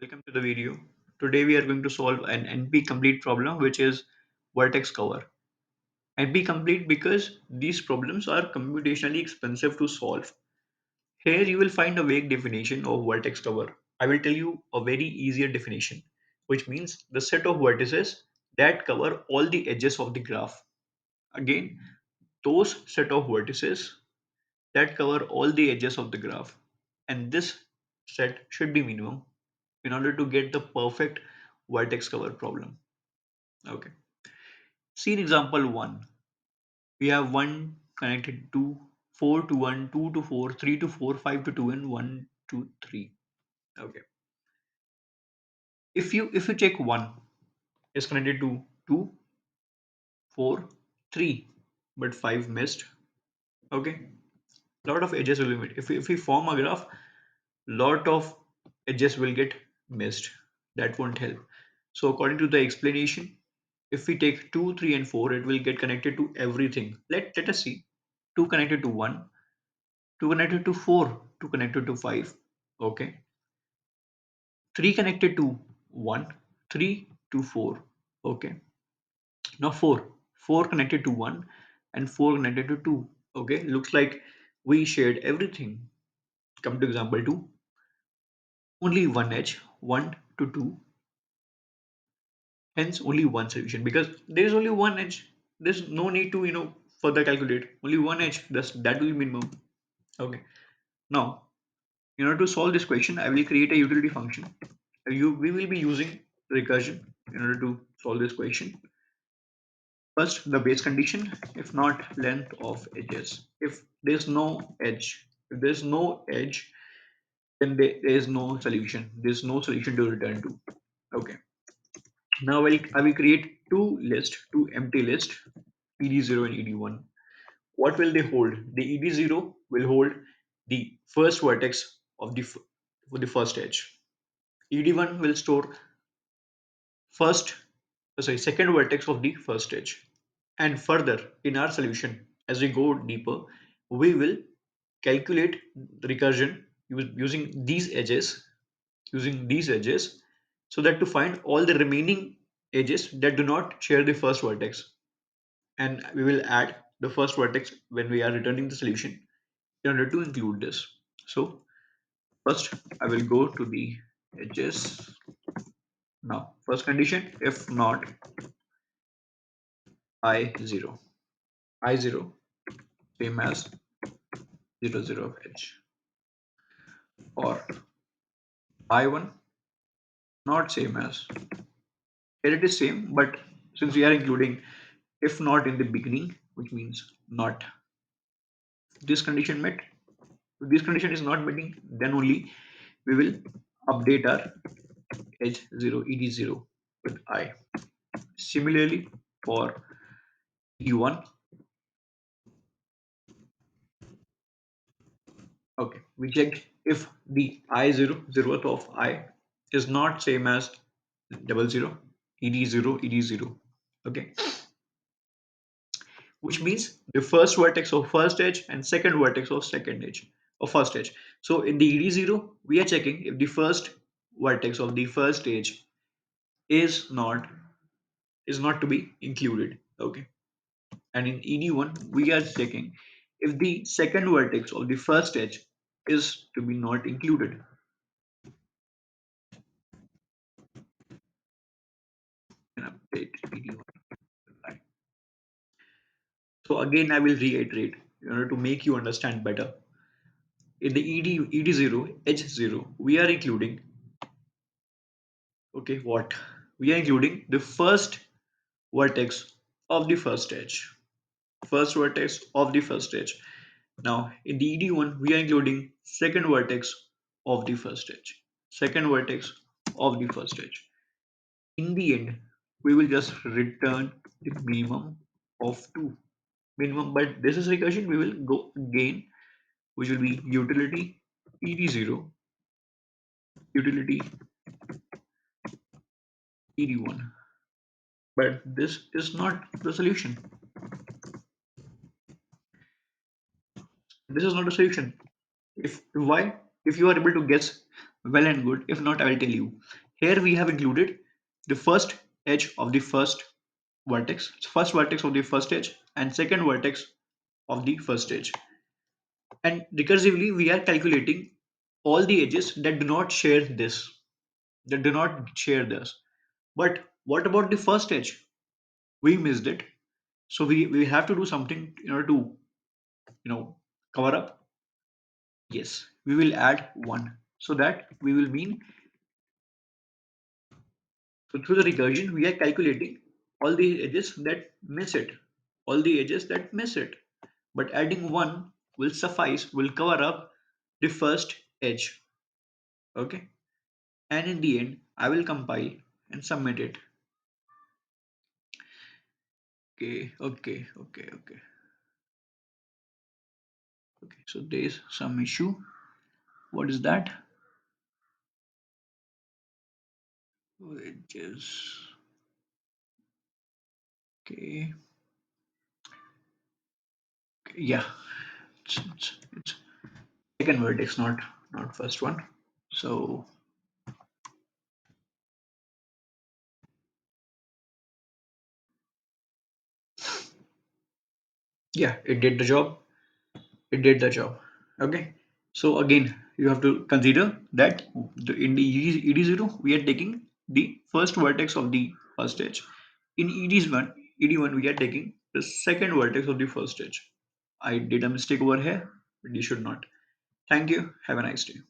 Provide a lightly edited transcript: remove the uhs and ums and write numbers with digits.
welcome to the video. Today we are going to solve an NP-complete problem which is vertex cover. NP-complete because these problems are computationally expensive to solve. Here you will find a vague definition of vertex cover. I will tell you a very easier definition, which means the set of vertices that cover all the edges of the graph. Again, those set of vertices that cover all the edges of the graph. And this set should be minimum in order to get the perfect vertex cover problem. Okay. See in example 1. We have 1 connected to 4 to 1, 2 to 4, 3 to 4, 5 to 2, and 1 to 3. Okay. If you check 1 is connected to 2, 4, 3, but 5 missed. Okay. Lot of edges will be missed. If we form a graph, lot of edges will get missed. That won't help. So according to the explanation, if we take 2, 3, and 4, it will get connected to everything. Let us see. 2 connected to 1, 2 connected to 4, 2 connected to 5. Okay. 3 connected to 1, 3 to 4. Okay. Now 4. 4 connected to 1 and 4 connected to 2. Okay. Looks like we shared everything. Come to example 2. Only one edge, 1 to 2. Hence only one solution because there is only one edge. There's no need to further calculate. Only one edge. That will be minimum. Okay. Now in order to solve this question, I will create a utility function. We will be using recursion in order to solve this question. First, the base condition, if not length of edges. If there's no edge, if there's no edge, then there is no solution. There's no solution to return to. Okay. Now I will create two empty lists, ed0 and ed1. What will they hold? The ed0 will hold the first vertex of for the first edge. ed1 will store first, second vertex of the first edge. And further, in our solution, as we go deeper, we will calculate the recursion using these edges, so that to find all the remaining edges that do not share the first vertex. And we will add the first vertex when we are returning the solution in order to include this. So first, I will go to the edges. Now, first condition, if not I0. I0 same as 0, 0 of edge. Or I1 not same as. Here it is same, but since we are including if not in the beginning, which means not. This condition met. If this condition is not meeting, then only we will update our edge 0 ed0 with I. Similarly, for ed1, okay, we checked if the I0 zeroth of I is not same as double zero ed0 ed0. Okay, which means the first vertex of first edge and second vertex of second edge of first edge. So in the ed0, we are checking if the first vertex of the first edge is not to be included. Okay, and in ed1, we are checking if the second vertex of the first edge is to be not included. And update ed1. So again, I will reiterate in order to make you understand better. In the ed0 edge 0, we are including, okay, what? We are including the first vertex of the first edge. First vertex of the first edge. Now, in the ed1, we are including second vertex of the first edge. Second vertex of the first edge. In the end, we will just return the minimum of 2. Minimum, but this is recursion. We will go again, which will be utility ed0, utility ed1. But this is not the solution. This is not a solution. If why? If you are able to guess, well and good. If not, I will tell you. Here we have included the first edge of the first vertex of the first edge, and second vertex of the first edge. And recursively, we are calculating all the edges that do not share this, that do not share this. But what about the first edge? We missed it. So we have to do something in order to, you know, cover up. Yes, we will add one. So that we will mean, so through the recursion, we are calculating all the edges that miss it, all the edges that miss it. But adding one will suffice, will cover up the first edge. Okay. And in the end, I will compile and submit it. Okay. Okay. So there is some issue. What is that? Edges. Okay. Yeah. It's second vertex, not first one. So yeah, it did the job. It did the job. Okay. So again, you have to consider that in the ED0 we are taking the first vertex of the first edge. In ED1 we are taking the second vertex of the first edge. I did a mistake over here, but you should not. Thank you. Have a nice day.